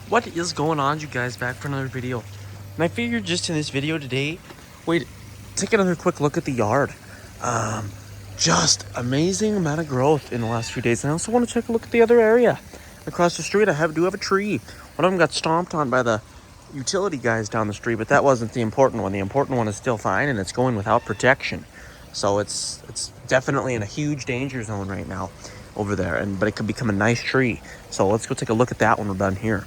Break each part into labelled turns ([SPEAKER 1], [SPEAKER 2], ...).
[SPEAKER 1] What is going on, you guys? Back for another video. And I figured just in this video today, wait, take another quick look at the yard. Um, just amazing amount of growth in the last few days. And I also want to take a look at the other area. Across the street, I do have a tree. One of them got stomped on by the utility guys down the street, but that wasn't the important one. The important one is still fine, and it's going without protection. So it's definitely in a huge danger zone right now over there, but it could become a nice tree. So let's go take a look at that when we're done here.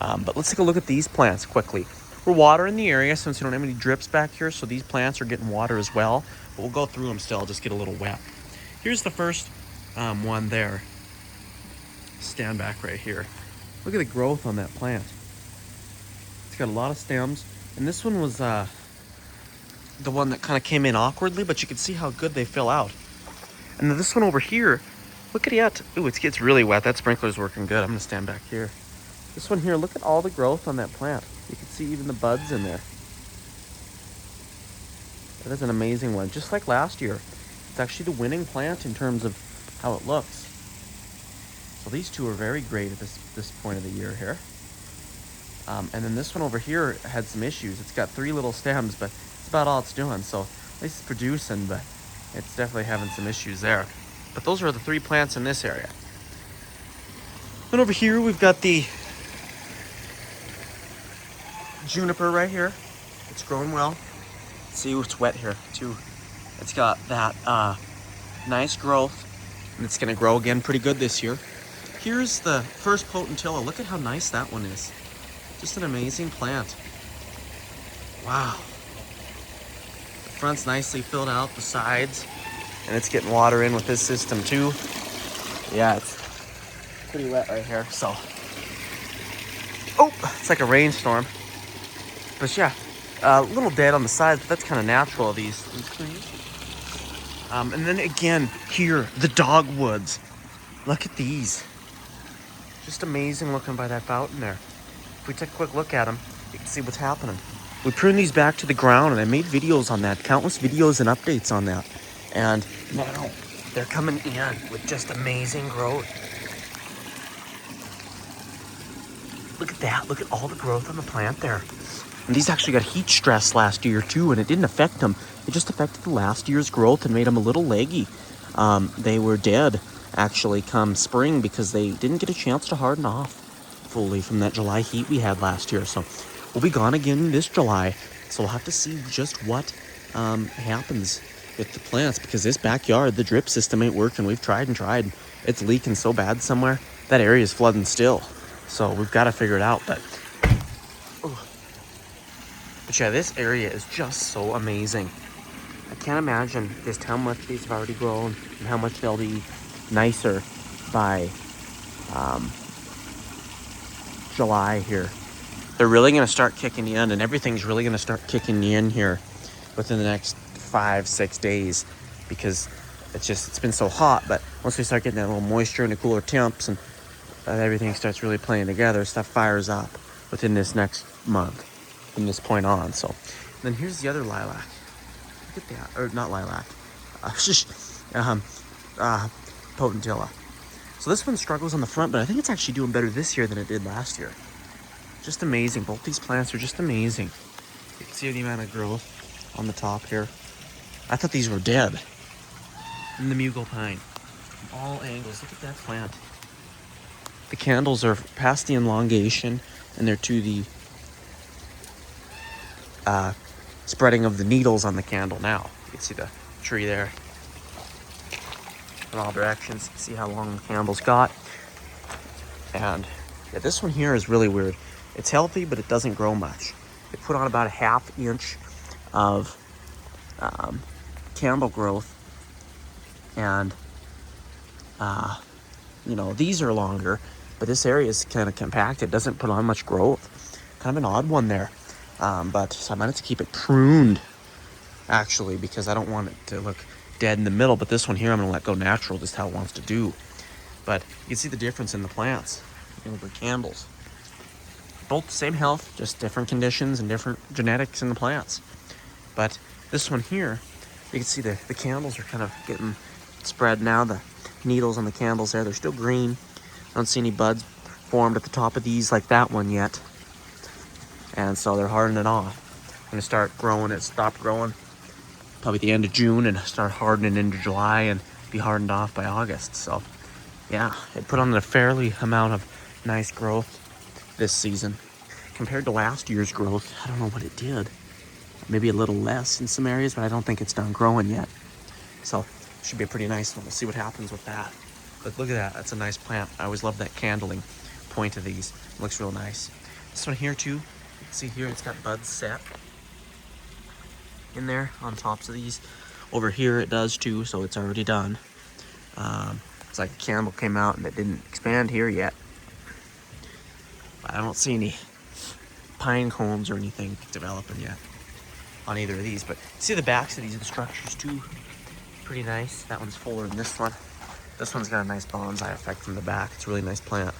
[SPEAKER 1] But let's take a look at these plants quickly. We're watering the area since we don't have any drips back here, so these plants are getting water as well. But we'll go through them still, just get a little wet. Here's the first one there. Stand back right here. Look at the growth on that plant. It's got a lot of stems. And this one was the one that kind of came in awkwardly, but you can see how good they fill out. And then this one over here, look at it. Ooh, it gets really wet. That sprinkler's working good. I'm going to stand back here. This one here, look at all the growth on that plant. You can see even the buds in there. That is an amazing one. Just like last year. It's actually the winning plant in terms of how it looks. So these two are very great at this point of the year here. And then this one over here had some issues. It's got 3 little stems, but it's about all it's doing. So at least it's producing, but it's definitely having some issues there. But those are the 3 plants in this area. Then over here, we've got the juniper right here. It's growing well. See, it's wet here too. It's got that nice growth, and it's gonna grow again pretty good this year. Here's the first potentilla. Look at how nice that one is. Just an amazing plant. Wow. The front's nicely filled out, the sides, and it's getting water in with this system too. Yeah, it's pretty wet right here, so. Oh, it's like a rainstorm. But yeah, a little dead on the sides, but that's kind of natural of these trees. And then again, here, the dogwoods. Look at these. Just amazing looking by that fountain there. If we take a quick look at them, you can see what's happening. We prune these back to the ground, and I made videos on that, countless videos and updates on that. And now they're coming in with just amazing growth. Look at that. Look at all the growth on the plant there. And these actually got heat stress last year too, and it didn't affect them. It just affected the last year's growth and made them a little leggy. They were dead actually come spring because they didn't get a chance to harden off fully from that July heat we had last year. So we'll be gone again this July. So we'll have to see just what happens with the plants, because this backyard, the drip system ain't working. We've tried and tried. It's leaking so bad somewhere. That area is flooding still. So we've got to figure it out. But yeah, this area is just so amazing. I can't imagine just how much these have already grown and how much they'll be nicer by July here. They're really going to start kicking in, and everything's really going to start kicking in here within the next 5-6 days, because it's been so hot. But once we start getting that little moisture and the cooler temps, and everything starts really playing together, stuff fires up within this next month from this point on. So then here's the other lilac. Look at that. Or not lilac. Potentilla. So this one struggles on the front, but I think it's actually doing better this year than it did last year. Just amazing. Both these plants are just amazing. You can see the amount of growth on the top here. I thought these were dead. And the Mughal pine. From all angles. Look at that plant. The candles are past the elongation, and they're to the spreading of the needles on the candle now. You can see the tree there in all directions. You can see how long the candle's got. And yeah, this one here is really weird. It's healthy, but it doesn't grow much. They put on about a 1/2 inch of candle growth, and these are longer, but this area is kind of compacted. It doesn't put on much growth. Kind of an odd one there. But so I might have to keep it pruned, actually, because I don't want it to look dead in the middle. But this one here, I'm going to let go natural, just how it wants to do. But you can see the difference in the plants, the candles. Both the same health, just different conditions and different genetics in the plants. But this one here, you can see the candles are kind of getting spread now. The needles on the candles there, they're still green. I don't see any buds formed at the top of these like that one yet. And so they're hardening off. I'm gonna start growing it, stop growing probably the end of June and start hardening into July and be hardened off by August. So yeah, it put on a fairly amount of nice growth this season. Compared to last year's growth, I don't know what it did. Maybe a little less in some areas, but I don't think it's done growing yet. So it should be a pretty nice one. We'll see what happens with that. But look at that, that's a nice plant. I always love that candling point of these. It looks real nice. This one here too, you can see here it's got buds set in there on tops of these. Over here it does too, so it's already done. It's like a candle came out and it didn't expand here yet. But I don't see any pine cones or anything developing yet on either of these. But see the backs of these, the structures too, pretty nice. That one's fuller than this one. This one's got a nice bonsai effect from the back. It's a really nice plant.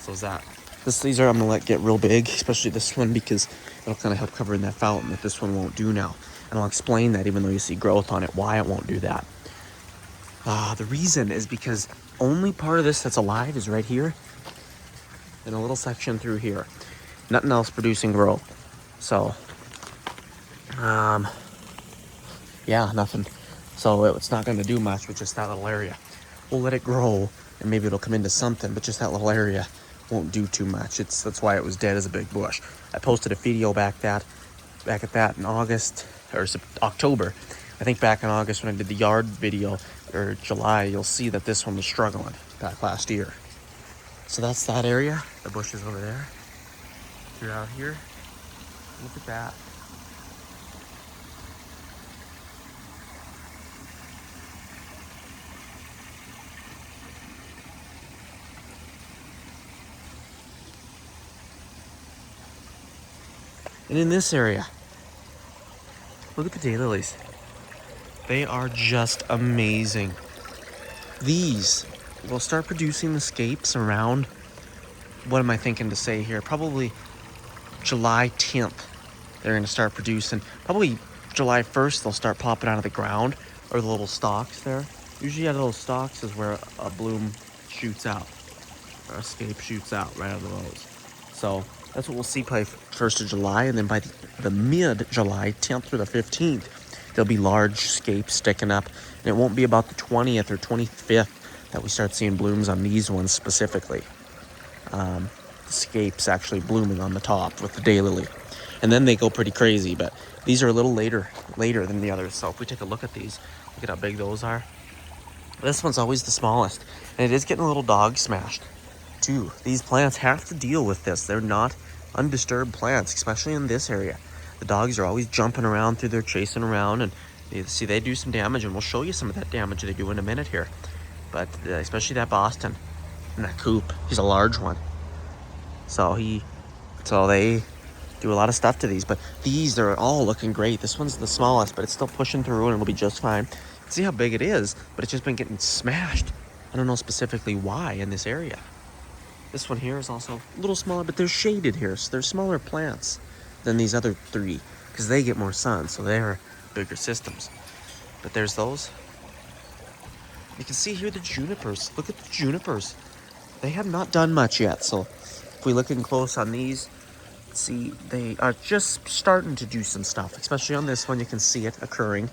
[SPEAKER 1] So is that. These are I'm gonna let get real big, especially this one, because it'll kind of help cover in that fountain that this one won't do now. And I'll explain that, even though you see growth on it, why it won't do that. The reason is because only part of this that's alive is right here, and a little section through here. Nothing else producing growth. So, yeah, nothing. So it's not going to do much with just that little area. We'll let it grow, and maybe it'll come into something, but just that little area won't do too much. That's why it was dead as a big bush. I posted a video back at that in August or October. I think back in August when I did the yard video, or July, you'll see that this one was struggling back last year. So that's that area. The bush is over there. Through out here. Look at that. And in this area, look at the daylilies. They are just amazing. These will start producing the scapes around, what am I thinking to say here? Probably July 10th. They're going to start producing. Probably July 1st, they'll start popping out of the ground, or the little stalks there. Usually out of those stalks is where a bloom shoots out, or a scape shoots out right out of the rose. So that's what we'll see by 1st of July, and then by the mid-July, 10th through the 15th, there'll be large scapes sticking up, and it won't be about the 20th or 25th that we start seeing blooms on these ones specifically. The scapes actually blooming on the top with the daylily, and then they go pretty crazy. But these are a little later than the others. So if we take a look at these, look at how big those are. This one's always the smallest, and it is getting a little dog smashed too. These plants have to deal with this. They're not undisturbed plants, especially in this area. The dogs are always jumping around through there, chasing around, and they do some damage, and we'll show you some of that damage they do in a minute here. But especially that Boston and that Coop, he's a large one. So they do a lot of stuff to these, but these are all looking great. This one's the smallest, but it's still pushing through and it'll be just fine. See how big it is, but it's just been getting smashed. I don't know specifically why in this area. This one here is also a little smaller, but they're shaded here, so they're smaller plants than these other three because they get more sun, so they're bigger systems. But there's those. You can see here the junipers. Look at the junipers. They have not done much yet, so if we look in close on these, see they are just starting to do some stuff, especially on this one. You can see it occurring.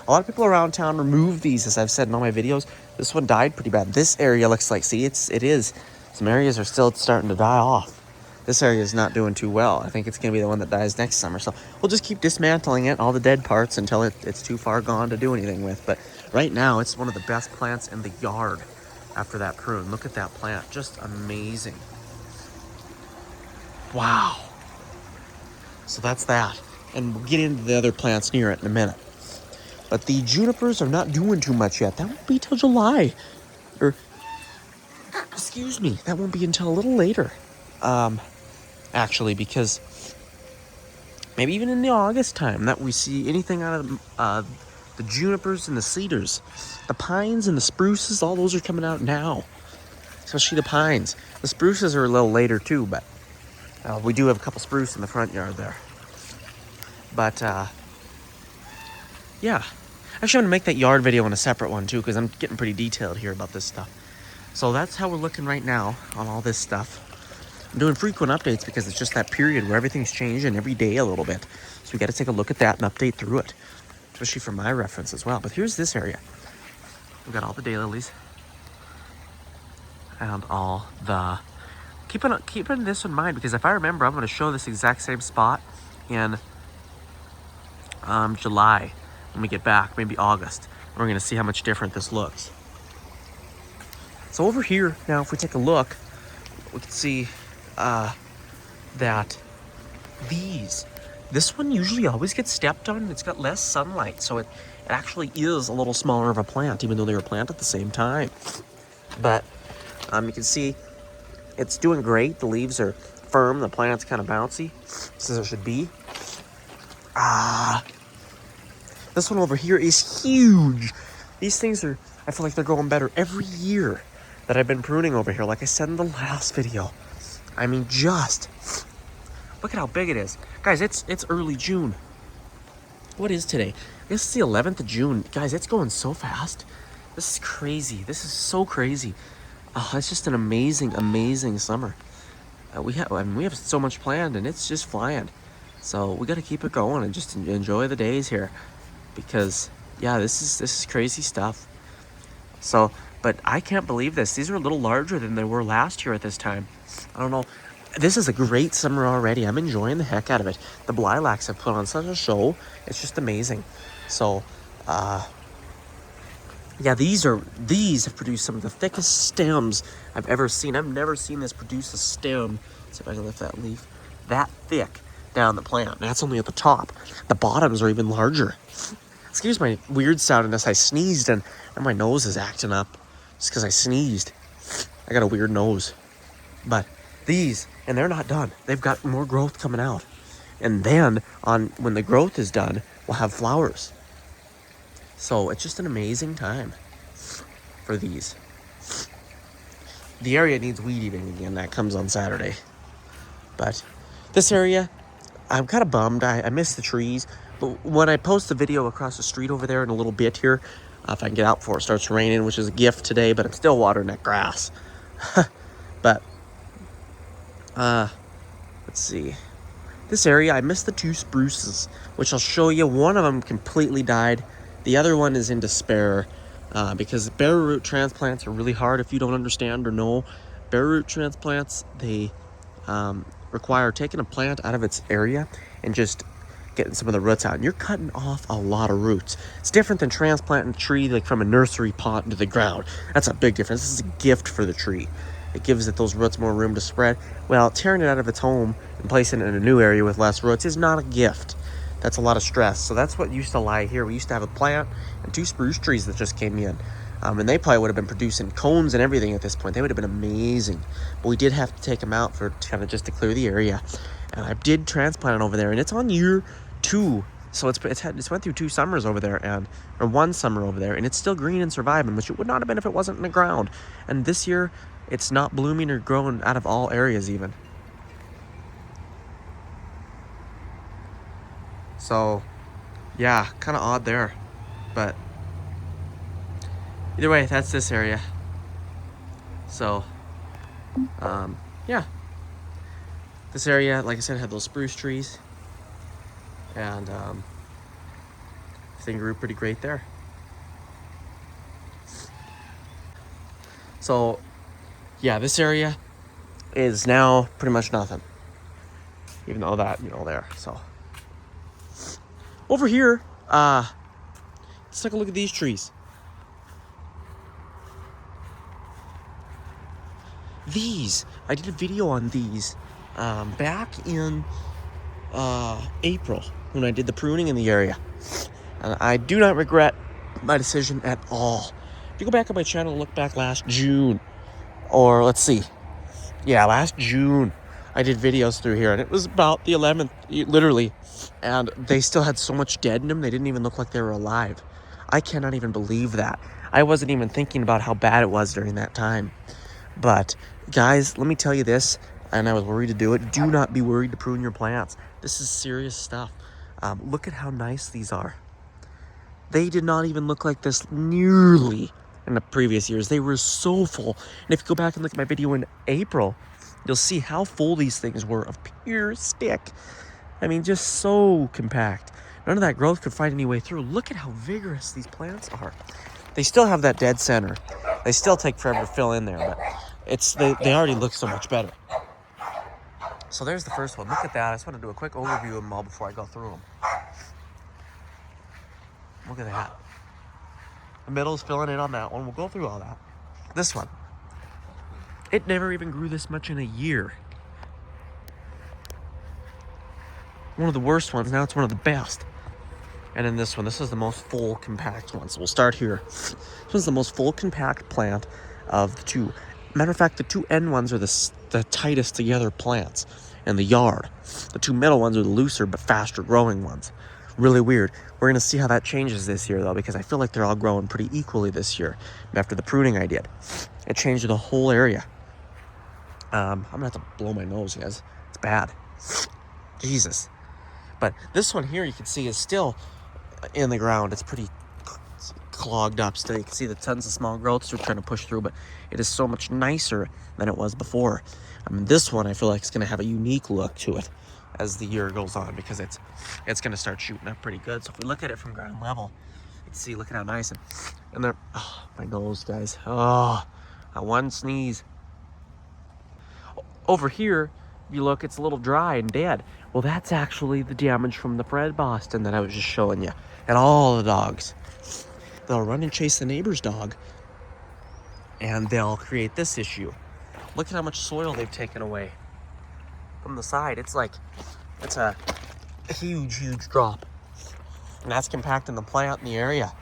[SPEAKER 1] A lot of people around town remove these, as I've said in all my videos. This one died pretty bad. This area looks like, see, it is. Some areas are still starting to die off. This area is not doing too well. I think it's going to be the one that dies next summer. So we'll just keep dismantling it, all the dead parts, until it's too far gone to do anything with. But right now, it's one of the best plants in the yard after that prune. Look at that plant. Just amazing. Wow. So that's that. And we'll get into the other plants near it in a minute. But the junipers are not doing too much yet. That won't be till July. Or, excuse me, that won't be until a little later. Actually, because maybe even in the August time that we see anything out of the junipers and the cedars. The pines and the spruces, all those are coming out now. Especially the pines. The spruces are a little later too, but we do have a couple spruce in the front yard there. But, yeah. Actually, I'm going to make that yard video in a separate one too, because I'm getting pretty detailed here about this stuff. So that's how we're looking right now on all this stuff. I'm doing frequent updates because it's just that period where everything's changing every day a little bit. So we got to take a look at that and update through it, especially for my reference as well. But here's this area. We've got all the daylilies and all the... Keeping this in mind, because if I remember, I'm going to show this exact same spot in July when we get back, maybe August. We're going to see how much different this looks. So over here, now if we take a look, we can see that this one usually always gets stepped on. It's got less sunlight, so it actually is a little smaller of a plant, even though they were planted at the same time. But you can see it's doing great. The leaves are firm. The plant's kind of bouncy, as it should be. This one over here is huge. These things are, I feel like they're going better every year that I've been pruning over here. Like I said in the last video. I mean, just look at how big it is. Guys, it's early June. What is today? This is the 11th of June. Guys, it's going so fast. This is crazy. This is so crazy. It's just an amazing, amazing summer. We have so much planned, and it's just flying. So we got to keep it going and just enjoy the days here, because yeah, this is crazy stuff. So, but I can't believe this. These are a little larger than they were last year at this time. I don't know. This is a great summer already. I'm enjoying the heck out of it. The lilacs have put on such a show. It's just amazing. So, yeah, these have produced some of the thickest stems I've ever seen. I've never seen this produce a stem. Let's see if I can lift that leaf. That thick down the plant. That's only at the top. The bottoms are even larger. Excuse my weird soundiness. I sneezed and my nose is acting up. Just because I sneezed. I got a weird nose. But these, and they're not done. They've got more growth coming out. And then when the growth is done, we'll have flowers. So it's just an amazing time for these. The area needs weed eating again. That comes on Saturday. But this area, I'm kind of bummed. I miss the trees. But when I post the video across the street over there in a little bit here, if I can get out before it starts raining, which is a gift today, but I'm still watering that grass. But, let's see. This area, I missed the 2 spruces, which I'll show you. One of them completely died. The other one is in despair, because bare root transplants are really hard. If you don't understand or know, bare root transplants, they require taking a plant out of its area and just getting some of the roots out. And you're cutting off a lot of roots. It's different than transplanting a tree like from a nursery pot into the ground. That's a big difference. This is a gift for the tree. It gives it those roots more room to spread. Well, tearing it out of its home and placing it in a new area with less roots is not a gift. That's a lot of stress. So that's what used to lie here. We used to have a plant and 2 spruce trees that just came in. And they probably would have been producing cones and everything at this point. They would have been amazing. But we did have to take them out for kind of just to clear the area. And I did transplant it over there. And it's on year 2. So it's went through 2 summers over there, or 1 summer over there. And it's still green and surviving, which it would not have been if it wasn't in the ground. And this year, it's not blooming or growing out of all areas even. So, yeah, kind of odd there. But either way, that's this area. So, yeah. This area, like I said, had those spruce trees. And everything grew pretty great there. So, yeah, this area is now pretty much nothing. Even though that, there, so. Over here, let's take a look at these trees. I did a video on these back in April when I did the pruning in the area. And I do not regret my decision at all. If you go back on my channel and look back last June, or let's see, yeah, last June, I did videos through here, and it was about the 11th, literally, and they still had so much dead in them, they didn't even look like they were alive. I cannot even believe that. I wasn't even thinking about how bad it was during that time. But, guys, let me tell you this, and I was worried to do it. Do not be worried to prune your plants. This is serious stuff. Look at how nice these are. They did not even look like this nearly in the previous years. They were so full. And if you go back and look at my video in April, you'll see how full these things were of pure stick. I mean, just so compact. None of that growth could find any way through. Look at how vigorous these plants are. They still have that dead center. They still take forever to fill in there, but they already look so much better. So there's the first one. Look at that. I just want to do a quick overview of them all before I go through them. Look at that. The middle's filling in on that one. We'll go through all that. This one. It never even grew this much in a year. One of the worst ones. Now it's one of the best. And then this one. This is the most full, compact one. So we'll start here. This one's the most full, compact plant of the two. Matter of fact, the two end ones are the tightest together plants in the yard. The two middle ones are the looser but faster growing ones. Really weird. We're going to see how that changes this year, though, because I feel like they're all growing pretty equally this year. After the pruning I did, it changed the whole area. I'm going to have to blow my nose, guys. It's bad. Jesus. But this one here, you can see, is still in the ground. It's pretty clogged up still. You can see the tons of small growths we're trying to push through, but it is so much nicer than it was before. I mean, this one I feel like it's going to have a unique look to it as the year goes on, because it's going to start shooting up pretty good. So if we look at it from ground level, you can see, look at how nice. And they're, oh, my nose, guys. Oh, that one sneeze. Over here, you look, it's a little dry and dead. Well, that's actually the damage from the Fred Boston that I was just showing you. And all the dogs. They'll run and chase the neighbor's dog, and they'll create this issue. Look at how much soil they've taken away from the side. It's a huge drop. And that's compacting the plant in the area.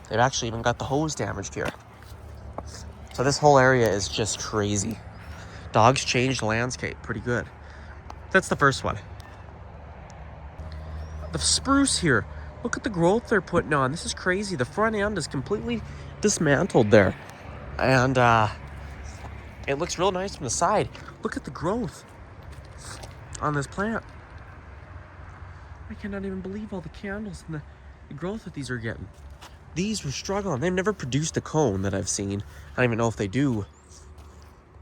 [SPEAKER 1] They've actually even got the hose damaged here. So this whole area is just crazy. Dogs change the landscape pretty good. That's the first one. The spruce here. Look at the growth they're putting on. This is crazy. The front end is completely dismantled there. And it looks real nice from the side. Look at the growth on this plant. I cannot even believe all the candles and the growth that these are getting. These were struggling. They've never produced a cone that I've seen. I don't even know if they do.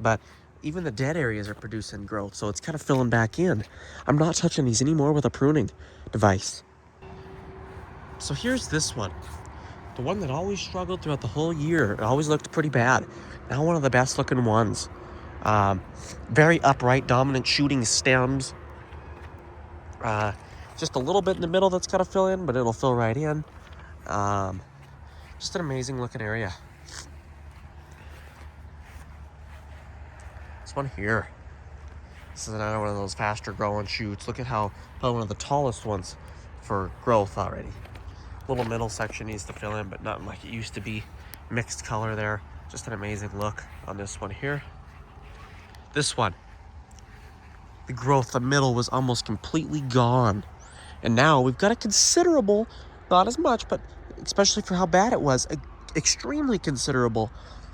[SPEAKER 1] But even the dead areas are producing growth, so it's kind of filling back in. I'm not touching these anymore with a pruning device. So here's this one. The one that always struggled throughout the whole year. It always looked pretty bad. Now one of the best looking ones. Very upright, dominant shooting stems. Just a little bit in the middle that's got to fill in, but it'll fill right in. Just an amazing looking area. This one here. This is another one of those faster growing shoots. Look at how one of the tallest ones for growth already. Little middle section needs to fill in, but nothing like it used to be. Mixed color there. Just an amazing look on this one here. This one. The growth, the middle was almost completely gone. And now we've got a considerable, not as much, but especially for how bad it was, extremely considerable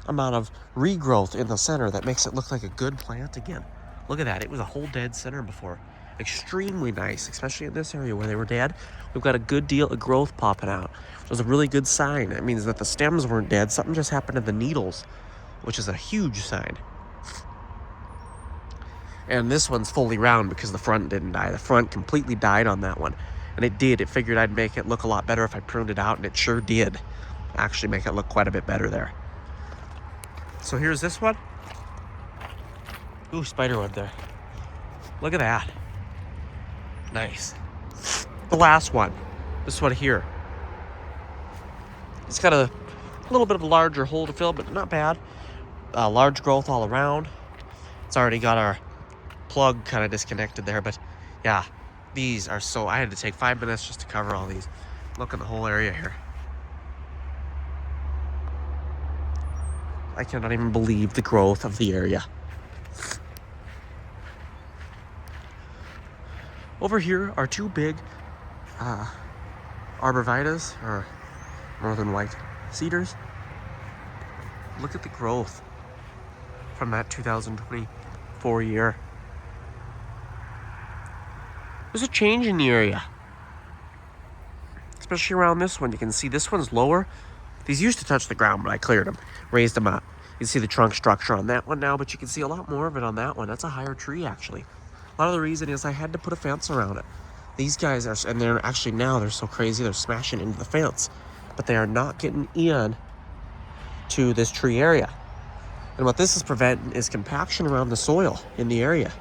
[SPEAKER 1] amount of regrowth in the center that makes it look like a good plant again. Look at that. It was a whole dead center before. Extremely nice, especially in this area where they were dead. We've got a good deal of growth popping out. It was a really good sign. It means that the stems weren't dead. Something just happened to the needles, which is a huge sign. And this one's fully round because the front didn't die. The front completely died on that one. And it did. It figured I'd make it look a lot better if I pruned it out, and it sure did. Actually make it look quite a bit better there. So here's this one. Ooh, spiderweb there. Look at that. Nice. The last one. This one here. It's got a little bit of a larger hole to fill, but not bad. Large growth all around. It's already got our plug kind of disconnected there, but yeah, these are so... I had to take 5 minutes just to cover all these. Look at the whole area here. I cannot even believe the growth of the area. Over here are two big arborvitaes, or northern white cedars. Look at the growth from that 2024 year. There's a change in the area, especially around this one. You can see this one's lower. These used to touch the ground, but I cleared them, raised them up. You can see the trunk structure on that one now, but you can see a lot more of it on that one. That's a higher tree, actually. A lot of the reason is I had to put a fence around it. These guys are, and they're actually now, they're so crazy, they're smashing into the fence, but they are not getting in to this tree area. And what this is preventing is compaction around the soil in the area.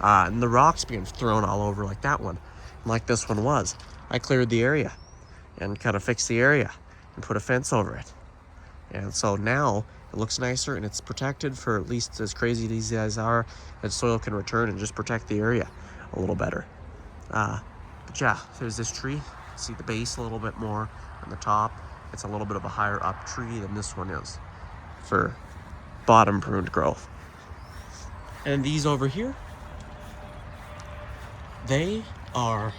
[SPEAKER 1] And the rocks being thrown all over like that one, like this one was. I cleared the area and kind of fixed the area and put a fence over it. And so now it looks nicer and it's protected for at least as crazy these guys are, that soil can return and just protect the area a little better. But yeah, there's this tree. See the base a little bit more on the top. It's a little bit of a higher up tree than this one is for bottom pruned growth. And these over here, they are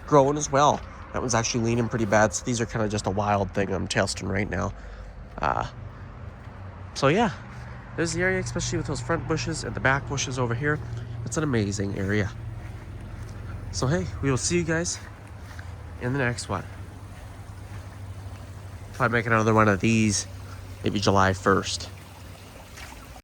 [SPEAKER 1] growing as well. That one's actually leaning pretty bad, so these are kind of just a wild thing I'm testing right now. So yeah, there's the area, especially with those front bushes and the back bushes over here. It's an amazing area. So hey, we will see you guys in the next one. If I make another one of these, maybe July 1st.